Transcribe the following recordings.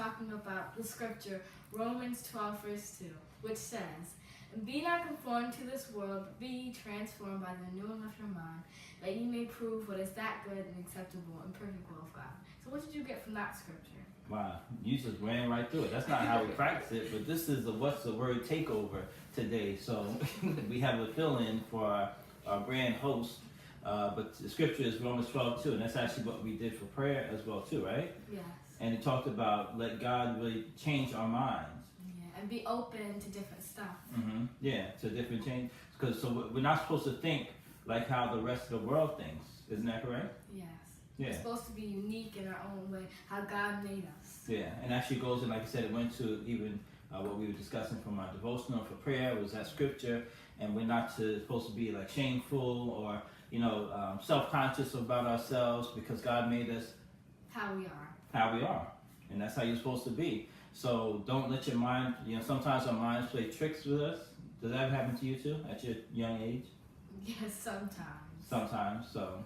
talking about the scripture, Romans 12, verse 2, which says, "And be not conformed to this world, but be ye transformed by the renewing of your mind, that ye may prove what is that good and acceptable and perfect will of God." So what did you get from that scripture? Wow, you just ran right through it. That's not how we practice it, but this is the What's the Word takeover today. So we have a fill-in for our brand host, but the scripture is Romans 12:2, and that's actually what we did for prayer as well too, right? Yes. And it talked about let God really change our minds. Yeah, and be open to different stuff. Yeah, to different change. So we're not supposed to think like how the rest of the world thinks. Isn't that correct? Yes. Yeah. We're supposed to be unique in our own way, how God made us. Yeah, and actually goes in, like I said, it went to even what we were discussing from our devotional for prayer was that scripture, and we're not supposed to be like shameful or self-conscious about ourselves because God made us How we are. And that's how you're supposed to be. So don't let your mind, sometimes our minds play tricks with us. Does that happen to you too at your young age? Yes, sometimes. Sometimes, so,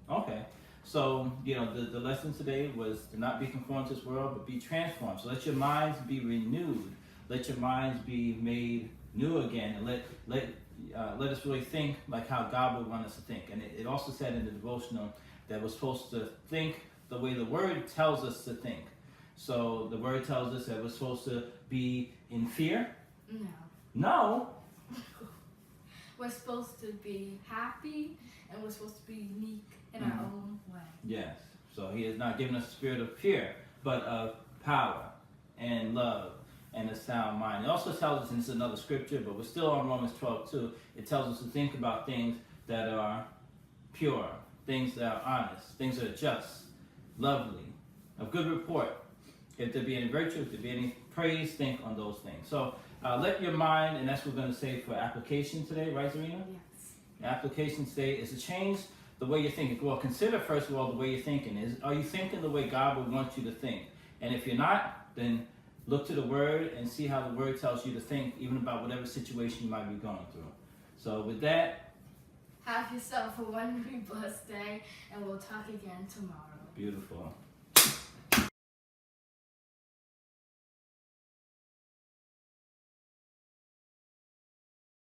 okay. So, the lesson today was to not be conformed to this world, but be transformed. So let your minds be renewed. Let your minds be made new again, and let us really think like how God would want us to think. And it also said in the devotional that we're supposed to think the way the Word tells us to think. So the Word tells us that we're supposed to be in fear. No. We're supposed to be happy, and we're supposed to be unique in our own way. Yes. So He has not given us a spirit of fear, but of power and love and a sound mind. It also tells us, and this is another scripture, but we're still on Romans 12:2. It tells us to think about things that are pure, things that are honest, things that are just, lovely, of good report. If there be any virtue, if there be any praise, think on those things. So let your mind, and that's what we're going to say for application today, right, Zarina? Yes. The application today is to change the way you're thinking. Well, consider first of all the way you're thinking. Are you thinking the way God would want you to think? And if you're not, then look to the Word and see how the Word tells you to think, even about whatever situation you might be going through. So with that, have yourself a wonderfully blessed day, and we'll talk again tomorrow. beautiful.